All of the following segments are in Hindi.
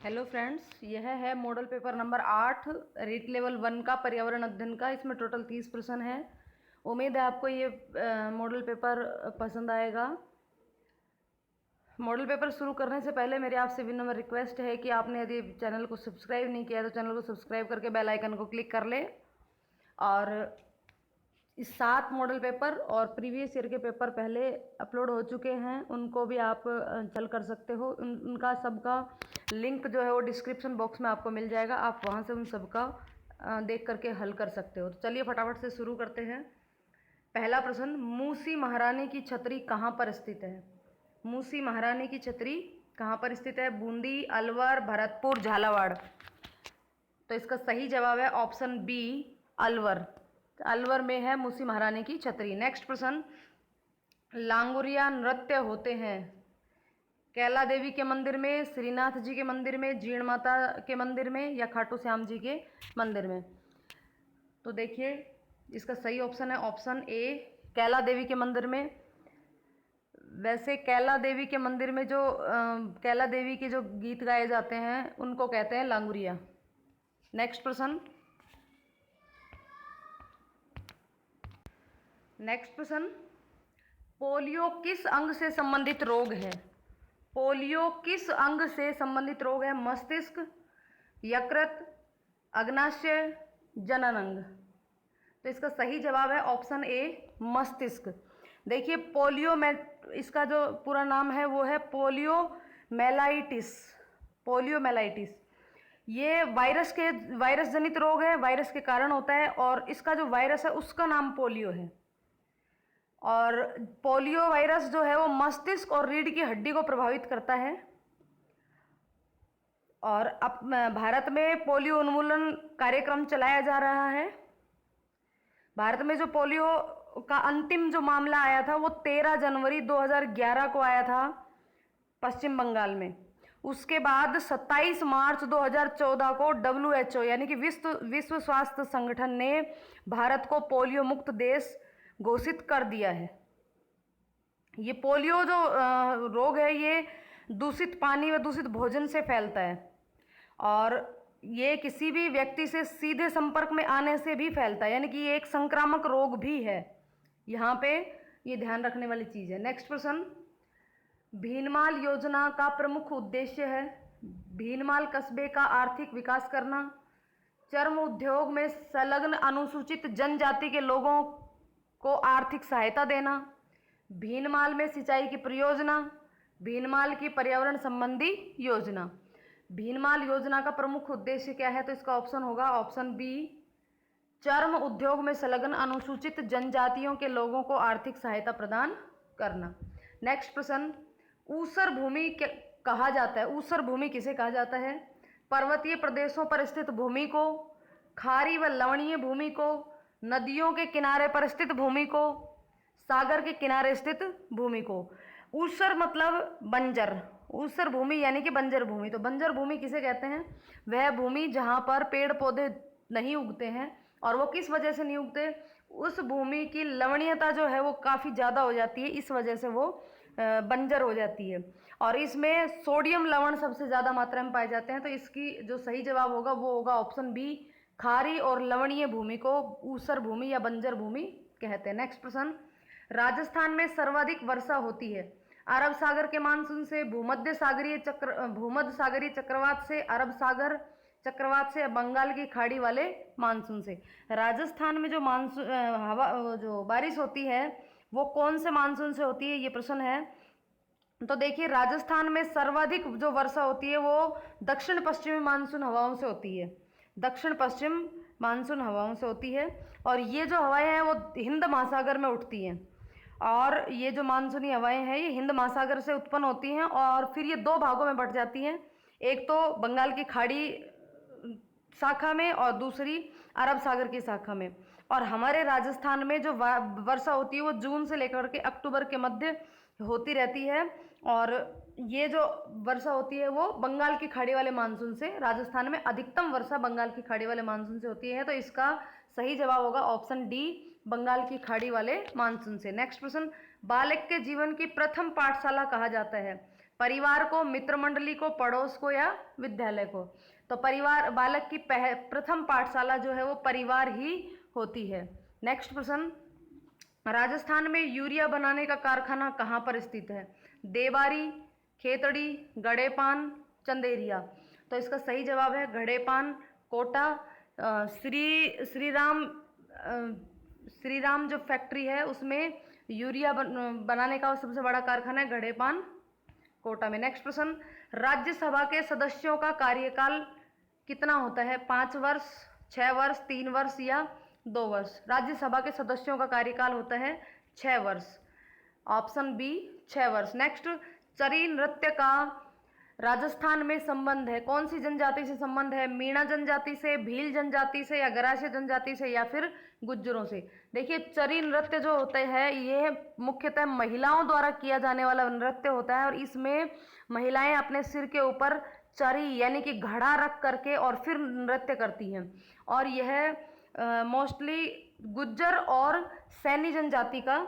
हेलो फ्रेंड्स, यह है model paper number 8 REET level 1 का पर्यावरण अध्ययन का। इसमें टोटल 30 प्रश्न है। उम्मीद है आपको ये मॉडल पेपर पसंद आएगा। मॉडल पेपर शुरू करने से पहले मेरी आपसे विनम्र रिक्वेस्ट है कि आपने यदि चैनल को सब्सक्राइब नहीं किया तो चैनल को सब्सक्राइब करके बेल आइकन को क्लिक कर ले। और इस 7 मॉडल पेपर और प्रीवियस ईयर के पेपर पहले अपलोड हो चुके हैं, उनको भी आप चल कर सकते हो। उनका सबका लिंक जो है वो डिस्क्रिप्शन बॉक्स में आपको मिल जाएगा। आप वहाँ से उन सबका देख करके हल कर सकते हो। तो चलिए फटाफट से शुरू करते हैं। पहला प्रश्न, मूसी महारानी की छतरी कहाँ पर स्थित है? मूसी महारानी की छतरी कहाँ पर स्थित है? बूंदी, अलवर, भरतपुर, झालावाड़। तो इसका सही जवाब है ऑप्शन बी, अलवर। अलवर में है मूसी महारानी की छतरी। नेक्स्ट प्रश्न, लांगुरिया नृत्य होते हैं कैला देवी के मंदिर में, श्रीनाथ जी के मंदिर में, जीण माता के मंदिर में, या खाटू श्याम जी के मंदिर में? तो देखिए इसका सही ऑप्शन है ऑप्शन ए, कैला देवी के मंदिर में। वैसे कैला देवी के मंदिर में जो कैला देवी के जो गीत गाए जाते हैं उनको कहते हैं लांगुरिया। नेक्स्ट प्रश्न, पोलियो किस अंग से संबंधित रोग है? पोलियो किस अंग से संबंधित रोग है? मस्तिष्क, यकृत, अग्नाशय, जनन अंग। तो इसका सही जवाब है ऑप्शन ए, मस्तिष्क। देखिए पोलियो में इसका जो पूरा नाम है वो है पोलियो मेलाइटिस। पोलियो मेलाइटिस ये वायरस जनित रोग है, वायरस के कारण होता है, और इसका जो वायरस है उसका नाम पोलियो है। और पोलियो वायरस जो है वो मस्तिष्क और रीढ़ की हड्डी को प्रभावित करता है। और अब भारत में पोलियो उन्मूलन कार्यक्रम चलाया जा रहा है। भारत में जो पोलियो का अंतिम जो मामला आया था वो 13 जनवरी 2011 को आया था पश्चिम बंगाल में। उसके बाद 27 मार्च 2014 को WHO यानी कि विश्व स्वास्थ्य संगठन ने भारत को पोलियो मुक्त देश घोषित कर दिया है। ये पोलियो जो रोग है ये दूषित पानी व दूषित भोजन से फैलता है, और ये किसी भी व्यक्ति से सीधे संपर्क में आने से भी फैलता है, यानी कि ये एक संक्रामक रोग भी है। यहाँ पे ये ध्यान रखने वाली चीज़ है। नेक्स्ट प्रश्न, भीनमाल योजना का प्रमुख उद्देश्य है? भीनमाल कस्बे का आर्थिक विकास करना, चर्म उद्योग में संलग्न अनुसूचित जनजाति के लोगों को आर्थिक सहायता देना, भीनमाल में सिंचाई की परियोजना, भीनमाल की पर्यावरण संबंधी योजना। भीनमाल योजना का प्रमुख उद्देश्य क्या है? तो इसका ऑप्शन होगा ऑप्शन बी, चर्म उद्योग में संलग्न अनुसूचित जनजातियों के लोगों को आर्थिक सहायता प्रदान करना। नेक्स्ट प्रश्न, ऊसर भूमि कहा जाता है? ऊसर भूमि किसे कहा जाता है? पर्वतीय प्रदेशों पर स्थित भूमि को, खारी व लवणीय भूमि को, नदियों के किनारे पर स्थित भूमि को, सागर के किनारे स्थित भूमि को। ऊसर मतलब बंजर, ऊसर भूमि यानी कि बंजर भूमि। तो बंजर भूमि किसे कहते हैं? वह भूमि जहाँ पर पेड़ पौधे नहीं उगते हैं। और वो किस वजह से नहीं उगते? उस भूमि की लवणीयता जो है वो काफ़ी ज़्यादा हो जाती है, इस वजह से वो बंजर हो जाती है। और इसमें सोडियम लवण सबसे ज़्यादा मात्रा में पाए जाते हैं। तो इसकी जो सही जवाब होगा वो होगा ऑप्शन बी, खारी और लवणीय भूमि को ऊसर भूमि या बंजर भूमि कहते हैं। नेक्स्ट प्रश्न, राजस्थान में सर्वाधिक वर्षा होती है? अरब सागर के मानसून से, भूमध्य सागरीय चक्रवात से, अरब सागर चक्रवात से, बंगाल की खाड़ी वाले मानसून से? राजस्थान में जो मानसून हवा जो बारिश होती है वो कौन से मानसून से होती है, ये प्रश्न है। तो देखिए राजस्थान में सर्वाधिक जो वर्षा होती है वो दक्षिण पश्चिमी मानसून हवाओं से होती है। दक्षिण पश्चिम मानसून हवाओं से होती है, और ये जो हवाएं हैं वो हिंद महासागर में उठती हैं। और ये जो मानसूनी हवाएं हैं ये हिंद महासागर से उत्पन्न होती हैं, और फिर ये दो भागों में बंट जाती हैं। एक तो बंगाल की खाड़ी शाखा में और दूसरी अरब सागर की शाखा में। और हमारे राजस्थान में जो वर्षा होती है वो जून से लेकर के अक्टूबर के मध्य होती रहती है। और ये जो वर्षा होती है वो बंगाल की खाड़ी वाले मानसून से, राजस्थान में अधिकतम वर्षा बंगाल की खाड़ी वाले मानसून से होती है। तो इसका सही जवाब होगा ऑप्शन डी, बंगाल की खाड़ी वाले मानसून से। नेक्स्ट प्रश्न, बालक के जीवन की प्रथम पाठशाला कहा जाता है? परिवार को, मित्र मंडली को, पड़ोस को या विद्यालय को। तो परिवार, बालक की प्रथम पाठशाला जो है वो परिवार ही होती है। नेक्स्ट प्रश्न, राजस्थान में यूरिया बनाने का कारखाना कहाँ पर स्थित है? देवारी, खेतड़ी, गड़ेपान, चंदेरिया। तो इसका सही जवाब है गड़ेपान, कोटा। श्रीराम जो फैक्ट्री है उसमें यूरिया बनाने का सबसे बड़ा कारखाना है गड़ेपान, कोटा में। नेक्स्ट प्रश्न, राज्यसभा के सदस्यों का कार्यकाल कितना होता है? 5 वर्ष, 6 वर्ष, 3 वर्ष या 2 वर्ष? राज्यसभा के सदस्यों का कार्यकाल होता है 6 वर्ष। ऑप्शन बी 6 वर्ष। नेक्स्ट, चरी नृत्य का राजस्थान में संबंध है, कौन सी जनजाति से संबंध है? मीणा जनजाति से, भील जनजाति से या गरासिया जनजाति से या फिर गुज्जरों से? देखिए, चरी नृत्य जो होता है ये मुख्यतः महिलाओं द्वारा किया जाने वाला नृत्य होता है और इसमें महिलाएं अपने सिर के ऊपर चरी यानी कि घड़ा रख करके और फिर नृत्य करती हैं और यह मोस्टली गुज्जर और सैनी जनजाति का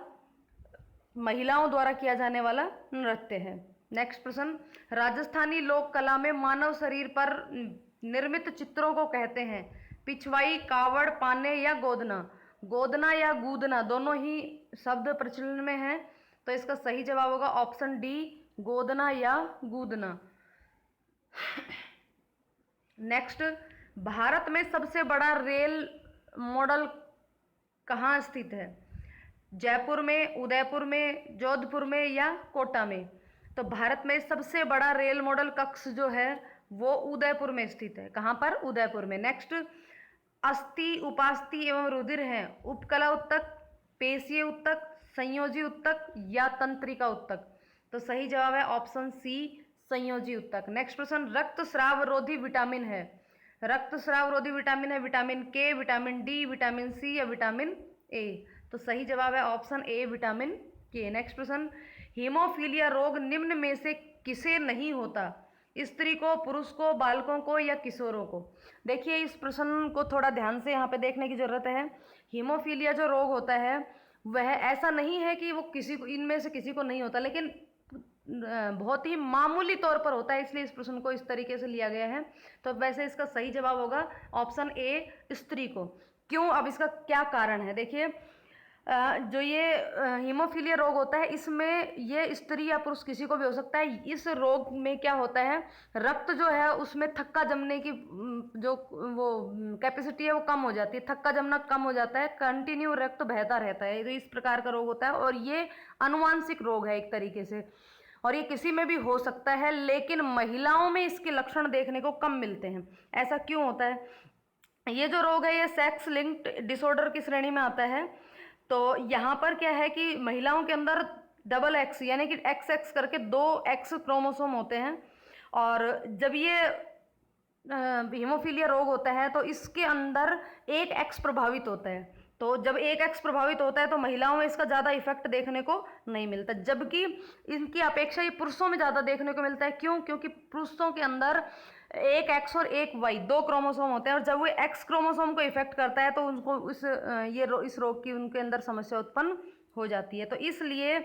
महिलाओं द्वारा किया जाने वाला नृत्य है। नेक्स्ट प्रश्न, राजस्थानी लोक कला में मानव शरीर पर निर्मित चित्रों को कहते हैं? पिछवाई, कावड़, पाने या गोदना? गोदना या गूदना दोनों ही शब्द प्रचलन में हैं, तो इसका सही जवाब होगा ऑप्शन डी, गोदना या गूदना। नेक्स्ट, भारत में सबसे बड़ा रेल मॉडल कहाँ स्थित है? जयपुर में, उदयपुर में, जोधपुर में या कोटा में? तो भारत में सबसे बड़ा रेल मॉडल कक्ष जो है वो उदयपुर में स्थित है। कहाँ पर? उदयपुर में। नेक्स्ट, अस्थि, उपास्थि एवं रुधिर हैं उपकला उत्तक, पेशीय उत्तक, संयोजी उत्तक या तंत्रिका उत्तक? तो सही जवाब है ऑप्शन सी, संयोजी उत्तक। नेक्स्ट प्रश्न, रक्त स्राव रोधी विटामिन है? रक्त स्राव रोधी विटामिन है विटामिन के, विटामिन डी, विटामिन सी या विटामिन ए? तो सही जवाब है ऑप्शन ए, विटामिन के। नेक्स्ट प्रश्न, हीमोफीलिया रोग निम्न में से किसे नहीं होता? स्त्री को, पुरुष को, बालकों को या किशोरों को? देखिए, इस प्रश्न को थोड़ा ध्यान से यहाँ पे देखने की जरूरत है। हीमोफीलिया जो रोग होता है वह ऐसा नहीं है कि वो किसी को, इनमें से किसी को नहीं होता, लेकिन बहुत ही मामूली तौर पर होता है, इसलिए इस प्रश्न को इस तरीके से लिया गया है। तो वैसे इसका सही जवाब होगा ऑप्शन ए, स्त्री को। क्यों? अब इसका क्या कारण है? देखिए, जो ये हीमोफीलिया रोग होता है इसमें ये स्त्री या पुरुष किसी को भी हो सकता है। इस रोग में क्या होता है, रक्त जो है उसमें थक्का जमने की जो वो कैपेसिटी है वो कम हो जाती है, थक्का जमना कम हो जाता है, कंटिन्यू रक्त बहता रहता है। तो इस प्रकार का रोग होता है और ये अनुवांशिक रोग है एक तरीके से, और ये किसी में भी हो सकता है, लेकिन महिलाओं में इसके लक्षण देखने को कम मिलते हैं। ऐसा क्यों होता है? ये जो रोग है ये सेक्स लिंक्ड डिसऑर्डर की श्रेणी में आता है। तो यहाँ पर क्या है कि महिलाओं के अंदर डबल एक्स यानी कि XX करके 2 एक्स क्रोमोसोम होते हैं, और जब ये हीमोफीलिया रोग होता है तो इसके अंदर 1 एक्स प्रभावित होता है। तो जब 1 एक्स प्रभावित होता है तो महिलाओं में इसका ज़्यादा इफेक्ट देखने को नहीं मिलता, जबकि इनकी अपेक्षा ये पुरुषों में ज़्यादा देखने को मिलता है। क्यों? क्योंकि पुरुषों के अंदर 1 एक्स और 1 वाई 2 क्रोमोसोम होते हैं, और जब वो एक्स क्रोमोसोम को इफेक्ट करता है तो उनको इस रोग की उनके अंदर समस्या उत्पन्न हो जाती है। तो इसलिए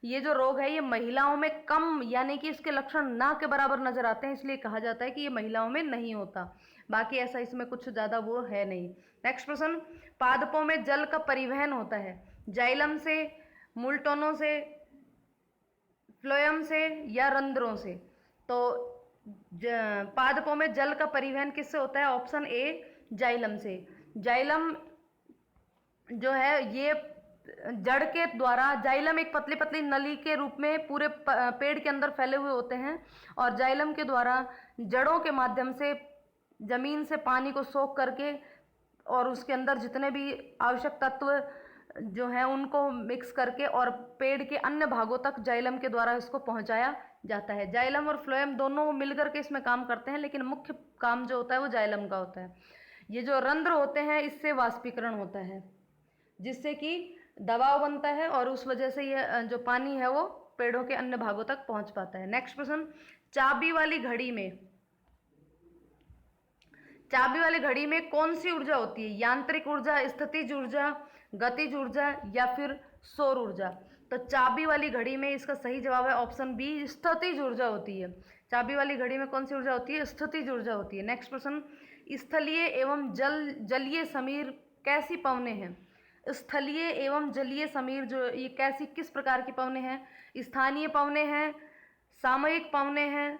ये जो रोग है ये महिलाओं में कम यानी कि इसके लक्षण ना के बराबर नजर आते हैं, इसलिए कहा जाता है कि ये महिलाओं में नहीं होता। बाकी ऐसा इसमें कुछ ज़्यादा वो है नहीं। नेक्स्ट प्रश्न, पादपों में जल का परिवहन होता है जाइलम से, मूलटोनों से, फ्लोएम से या रंध्रों से? तो पादपों में जल का परिवहन किससे होता है? ऑप्शन ए, जाइलम से। जाइलम जो है ये जड़ के द्वारा, जाइलम एक पतली पतली नली के रूप में पूरे पेड़ के अंदर फैले हुए होते हैं, और जाइलम के द्वारा जड़ों के माध्यम से जमीन से पानी को सोख करके और उसके अंदर जितने भी आवश्यक तत्व जो हैं उनको मिक्स करके और पेड़ के अन्य भागों तक जाइलम के द्वारा इसको पहुंचाया जाता है। जाइलम और फ्लोएम दोनों मिलकर के इसमें काम करते हैं, लेकिन मुख्य काम जो होता है वो जाइलम का होता है। ये जो रंध्र होते हैं इससे वाष्पीकरण होता है, जिससे कि दबाव बनता है और उस वजह से ये जो पानी है वो पेड़ों के अन्य भागों तक पहुंच पाता है। नेक्स्ट प्रश्न, चाबी वाली घड़ी में कौन सी ऊर्जा होती है? यांत्रिक ऊर्जा, स्थितिज ऊर्जा, गतिज ऊर्जा या फिर सौर ऊर्जा? तो चाबी वाली घड़ी में इसका सही जवाब है ऑप्शन बी, स्थितिज ऊर्जा होती है। चाबी वाली घड़ी में कौन सी ऊर्जा होती है? स्थितिज ऊर्जा होती है। नेक्स्ट प्रश्न, स्थलीय एवं जलीय समीर कैसी पवनें हैं? स्थलीय एवं जलीय समीर जो ये कैसी किस प्रकार की पवनें हैं? स्थानीय पवनें हैं, सामयिक पवनें हैं,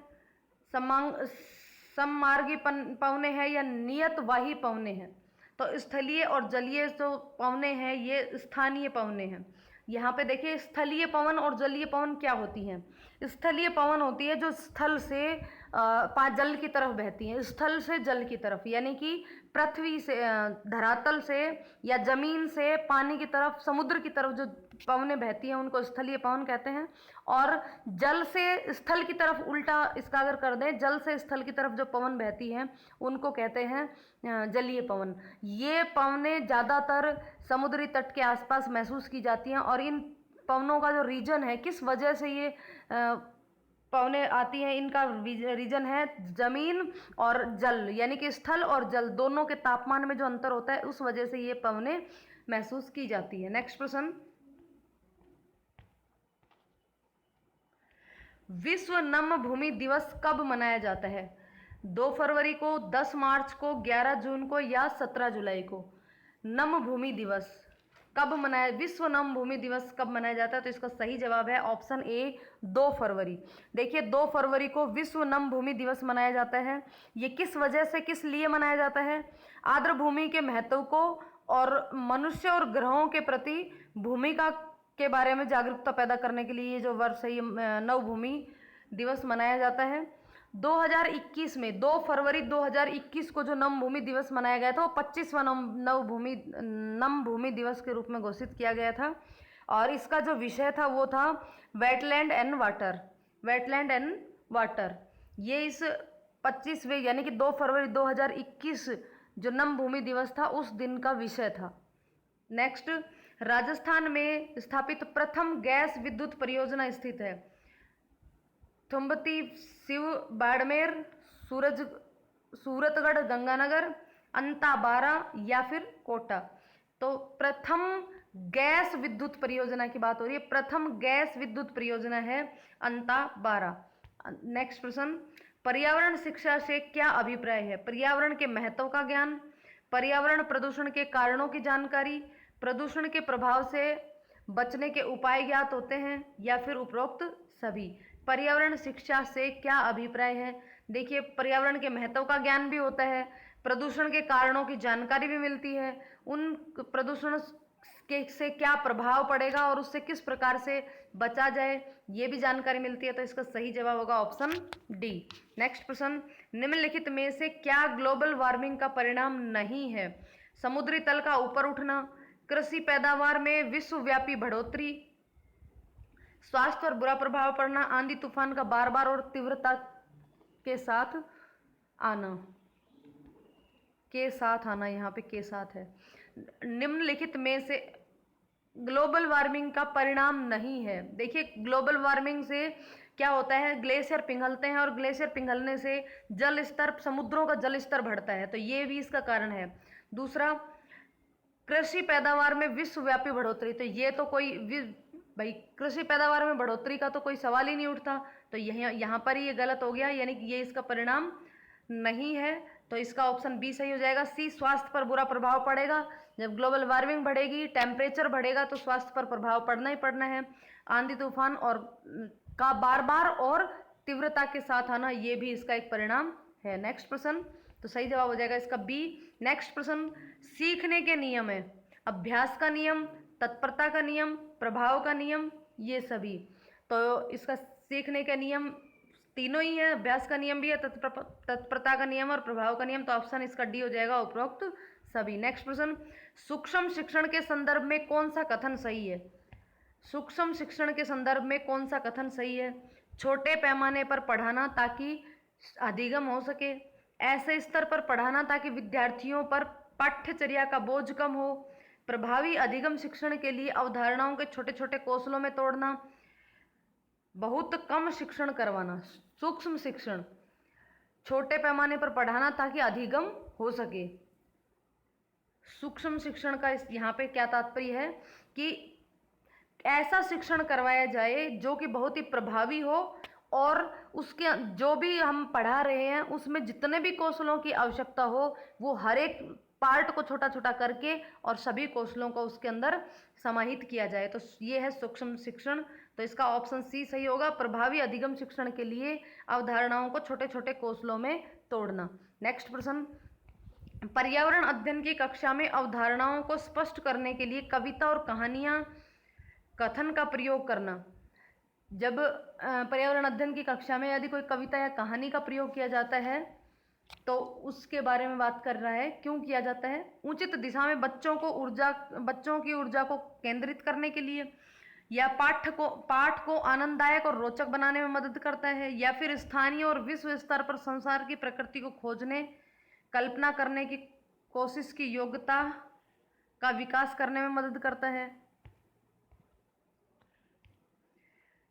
सममार्गी पवनें हैं या नियतवाही पवनें हैं? तो स्थलीय और जलीय जो पवनें हैं ये स्थानीय पवनें हैं। यहाँ पे देखिए स्थलीय पवन और जलीय पवन क्या होती हैं। स्थलीय पवन होती है जो स्थल से जल की तरफ बहती हैं, स्थल से जल की तरफ, यानी कि पृथ्वी से धरातल से या जमीन से पानी की तरफ, समुद्र की तरफ जो पवनें बहती हैं उनको स्थलीय पवन कहते हैं। और जल से स्थल की तरफ उल्टा इसका अगर कर दें, जल से स्थल की तरफ जो पवन बहती हैं उनको कहते हैं जलीय पवन। ये पवनें ज़्यादातर समुद्री तट के आसपास महसूस की जाती हैं और इन पवनों का जो रीजन है, किस वजह से ये पवनें आती हैं, इनका रीजन है जमीन और जल, यानी कि स्थल और जल दोनों के तापमान में जो अंतर होता है उस वजह से ये पवनें महसूस की जाती है। नेक्स्ट प्रश्न, विश्व नम भूमि दिवस कब मनाया जाता है? 2 फरवरी को, 10 मार्च को, 11 जून को या 17 जुलाई को? नम भूमि दिवस कब मनाया, विश्व नम भूमि दिवस कब मनाया जाता है? तो इसका सही जवाब है ऑप्शन ए, 2 फरवरी। देखिए 2 फरवरी को विश्व नम भूमि दिवस मनाया जाता है। ये किस वजह से, किस लिए मनाया जाता है? आर्द्र भूमि के महत्व को और मनुष्य और ग्रहों के प्रति भूमिका के बारे में जागरूकता पैदा करने के लिए ये जो वर्ष है, ये नव भूमि दिवस मनाया जाता है। 2021 में 2 फरवरी 2021 को जो नम भूमि दिवस मनाया गया था वो 25वां नम भूमि दिवस के रूप में घोषित किया गया था। और इसका जो विषय था वो था wetland and water, wetland and water. ये इस 25वें यानी कि 2 फरवरी 2021 जो नम भूमि दिवस था उस दिन का विषय था। नेक्स्ट, राजस्थान में स्थापित प्रथम गैस विद्युत परियोजना स्थित है? थुम्बती, शिव, बाड़मेर, सूरतगढ़, गंगानगर, अंताबारा या फिर कोटा? तो प्रथम गैस विद्युत परियोजना की बात हो रही है, प्रथम गैस विद्युत परियोजना है अंताबारा। नेक्स्ट प्रश्न, पर्यावरण शिक्षा से क्या अभिप्राय है? पर्यावरण के महत्व का ज्ञान, पर्यावरण प्रदूषण के कारणों की जानकारी, प्रदूषण के प्रभाव से बचने के उपाय ज्ञात होते हैं या फिर उपरोक्त सभी? पर्यावरण शिक्षा से क्या अभिप्राय है? देखिए पर्यावरण के महत्व का ज्ञान भी होता है, प्रदूषण के कारणों की जानकारी भी मिलती है, उन प्रदूषण के से क्या प्रभाव पड़ेगा और उससे किस प्रकार से बचा जाए ये भी जानकारी मिलती है। तो इसका सही जवाब होगा ऑप्शन डी। नेक्स्ट प्रश्न, निम्नलिखित में से क्या ग्लोबल वार्मिंग का परिणाम नहीं है? समुद्री तल का ऊपर उठना, कृषि पैदावार में विश्वव्यापी बढ़ोतरी, स्वास्थ्य पर बुरा प्रभाव पड़ना, आंधी तूफान का बार बार और तीव्रता के साथ आना, के साथ आना, यहाँ पे के साथ है। निम्नलिखित में से ग्लोबल वार्मिंग का परिणाम नहीं है। देखिए ग्लोबल वार्मिंग से क्या होता है, ग्लेशियर पिघलते हैं और ग्लेशियर पिघलने से जल स्तर, समुद्रों का जल स्तर बढ़ता है, तो ये भी इसका कारण है। दूसरा, कृषि पैदावार में विश्वव्यापी बढ़ोतरी, तो ये तो कोई भाई कृषि पैदावार में बढ़ोतरी का तो कोई सवाल ही नहीं उठता, तो यहाँ पर ही ये गलत हो गया, यानी कि ये इसका परिणाम नहीं है। तो इसका ऑप्शन बी सही हो जाएगा। सी, स्वास्थ्य पर बुरा प्रभाव पड़ेगा। जब ग्लोबल वार्मिंग बढ़ेगी, टेम्परेचर बढ़ेगा तो स्वास्थ्य पर प्रभाव पड़ना ही पड़ना है। आंधी तूफान और का बार बार और तीव्रता के साथ आना, ये भी इसका एक परिणाम है। नेक्स्ट प्रश्न, तो सही जवाब हो जाएगा इसका बी। नेक्स्ट प्रश्न, सीखने के नियम है, अभ्यास का नियम, तत्परता का नियम, प्रभाव का नियम, ये सभी। तो इसका सीखने का नियम तीनों ही है, अभ्यास का नियम भी है, तत्परता का नियम और प्रभाव का नियम, तो ऑप्शन इसका डी हो जाएगा, उपरोक्त सभी। नेक्स्ट प्रश्न, सूक्ष्म शिक्षण के संदर्भ में कौन सा कथन सही है? सूक्ष्म शिक्षण के संदर्भ में कौन सा कथन सही है? छोटे पैमाने पर पढ़ाना ताकि अधिगम हो सके, ऐसे स्तर पर पढ़ाना ताकि विद्यार्थियों पर पाठ्यचर्या का बोझ कम हो, प्रभावी अधिगम शिक्षण के लिए अवधारणाओं के छोटे छोटे कौशलों में तोड़ना, बहुत कम शिक्षण करवाना। सूक्ष्म शिक्षण, छोटे पैमाने पर पढ़ाना ताकि अधिगम हो सके। सूक्ष्म शिक्षण का यहाँ पे क्या तात्पर्य है कि ऐसा शिक्षण करवाया जाए जो कि बहुत ही प्रभावी हो और उसके जो भी हम पढ़ा रहे हैं उसमें जितने भी कौशलों की आवश्यकता हो वो हर एक पार्ट को छोटा छोटा करके और सभी कौशलों को उसके अंदर समाहित किया जाए। तो ये है सूक्ष्म शिक्षण। तो इसका ऑप्शन सी सही होगा। प्रभावी अधिगम शिक्षण के लिए अवधारणाओं को छोटे छोटे कौशलों में तोड़ना। नेक्स्ट प्रश्न, पर्यावरण अध्ययन की कक्षा में अवधारणाओं को स्पष्ट करने के लिए कविता और कहानियां कथन का प्रयोग करना। जब पर्यावरण अध्ययन की कक्षा में यदि कोई कविता या कहानी का प्रयोग किया जाता है तो उसके बारे में बात कर रहा है, क्यों किया जाता है। उचित दिशा में बच्चों की ऊर्जा को केंद्रित करने के लिए, या पाठ को आनंददायक और रोचक बनाने में मदद करता है, या फिर स्थानीय और विश्व स्तर पर संसार की प्रकृति को खोजने, कल्पना करने की कोशिश की योग्यता का विकास करने में मदद करता है,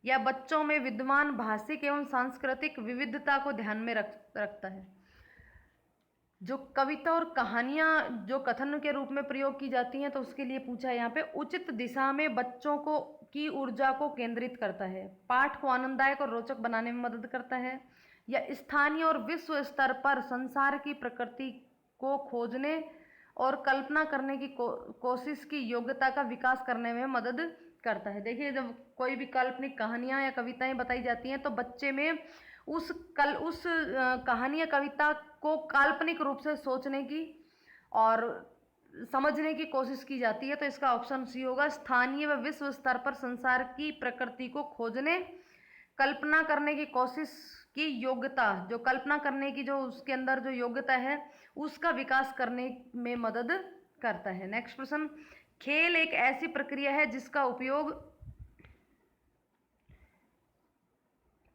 या बच्चों में विद्यमान भाषिक एवं सांस्कृतिक विविधता को ध्यान में रखता है। जो कविता और कहानियां जो कथन के रूप में प्रयोग की जाती हैं तो उसके लिए पूछा है यहाँ पे, उचित दिशा में बच्चों को की ऊर्जा को केंद्रित करता है, पाठ को आनंददायक और रोचक बनाने में मदद करता है, या स्थानीय और विश्व स्तर पर संसार की प्रकृति को खोजने और कल्पना करने की कोशिश की योग्यता का विकास करने में मदद करता है। देखिए, जब कोई भी काल्पनिक कहानियां या कविताएं बताई जाती हैं तो बच्चे में उस कहानी या कविता को काल्पनिक रूप से सोचने की और समझने की कोशिश की जाती है। तो इसका ऑप्शन सी होगा। स्थानीय व विश्व स्तर पर संसार की प्रकृति को खोजने, कल्पना करने की कोशिश की योग्यता, जो कल्पना करने की जो उसके अंदर जो योग्यता है उसका विकास करने में मदद करता है। नेक्स्ट प्रश्न, खेल एक ऐसी प्रक्रिया है जिसका उपयोग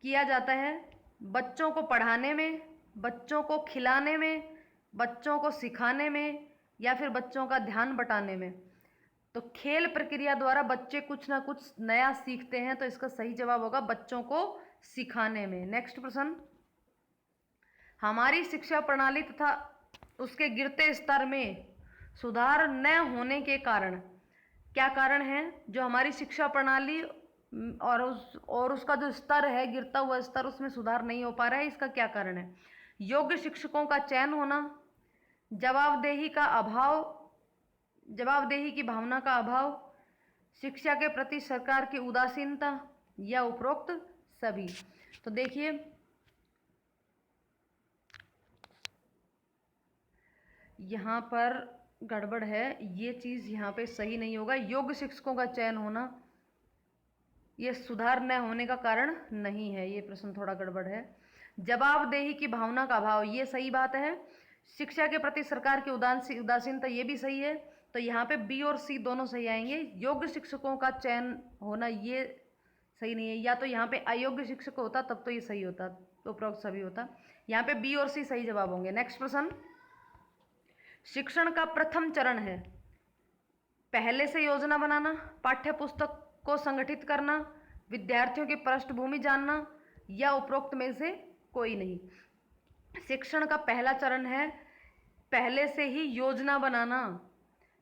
किया जाता है बच्चों को पढ़ाने में, बच्चों को खिलाने में, बच्चों को सिखाने में, या फिर बच्चों का ध्यान बटाने में। तो खेल प्रक्रिया द्वारा बच्चे कुछ ना कुछ नया सीखते हैं। तो इसका सही जवाब होगा बच्चों को सिखाने में। नेक्स्ट प्रश्न, हमारी शिक्षा प्रणाली तथा उसके गिरते स्तर में सुधार न होने के कारण, क्या कारण है जो हमारी शिक्षा प्रणाली और उसका जो स्तर है, गिरता हुआ स्तर, उसमें सुधार नहीं हो पा रहा है, इसका क्या कारण है। योग्य शिक्षकों का चयन होना, जवाबदेही की भावना का अभाव, शिक्षा के प्रति सरकार की उदासीनता, या उपरोक्त सभी। तो देखिए, यहाँ पर गड़बड़ है, ये चीज़ यहाँ पे सही नहीं होगा। योग्य शिक्षकों का चयन होना ये सुधार न होने का कारण नहीं है, ये प्रश्न थोड़ा गड़बड़ है। जवाबदेही की भावना का अभाव, ये सही बात है। शिक्षा के प्रति सरकार की उदासीनता, ये भी सही है। तो यहाँ पे बी और सी दोनों सही आएंगे। योग्य शिक्षकों का चयन होना ये सही नहीं है, या तो यहाँ पे अयोग्य शिक्षक होता तब तो ये सही होता, तो उपरोक्त सभी होता। यहाँ पे बी और सी सही जवाब होंगे। नेक्स्ट प्रश्न, शिक्षण का प्रथम चरण है पहले से योजना बनाना, पाठ्य पुस्तक को संगठित करना, विद्यार्थियों की पृष्ठभूमि जानना, या उपरोक्त में से कोई नहीं। शिक्षण का पहला चरण है पहले से ही योजना बनाना।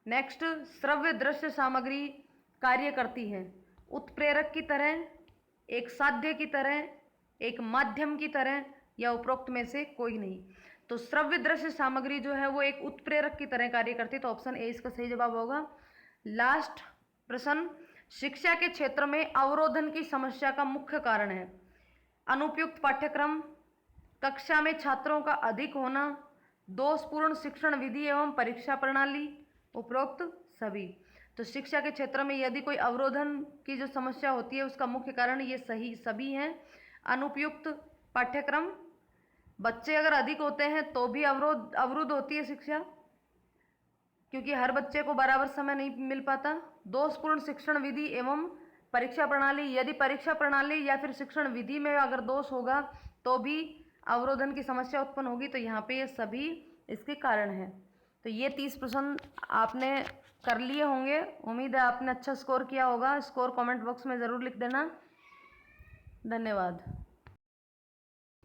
नेक्स्ट, श्रव्य दृश्य सामग्री कार्य करती है उत्प्रेरक की तरह, एक साध्य की तरह, एक माध्यम की तरह, या उपरोक्त में से कोई नहीं। तो श्रव्य दृश्य सामग्री जो है वो एक उत्प्रेरक की तरह कार्य करती है। तो ऑप्शन ए इसका सही जवाब होगा। लास्ट प्रश्न, शिक्षा के क्षेत्र में अवरोधन की समस्या का मुख्य कारण है अनुपयुक्त पाठ्यक्रम, कक्षा में छात्रों का अधिक होना, दोषपूर्ण शिक्षण विधि एवं परीक्षा प्रणाली, उपरोक्त सभी। तो शिक्षा के क्षेत्र में यदि कोई अवरोधन की जो समस्या होती है उसका मुख्य कारण ये सही सभी हैं। अनुपयुक्त पाठ्यक्रम, बच्चे अगर अधिक होते हैं तो भी अवरुद्ध होती है शिक्षा, क्योंकि हर बच्चे को बराबर समय नहीं मिल पाता। दोषपूर्ण शिक्षण विधि एवं परीक्षा प्रणाली, यदि परीक्षा प्रणाली या फिर शिक्षण विधि में अगर दोष होगा तो भी अवरोधन की समस्या उत्पन्न होगी। तो यहाँ पे ये सभी इसके कारण हैं। तो ये 30 प्रश्न आपने कर लिए होंगे। उम्मीद है आपने अच्छा स्कोर किया होगा। स्कोर कमेंट बॉक्स में ज़रूर लिख देना। धन्यवाद।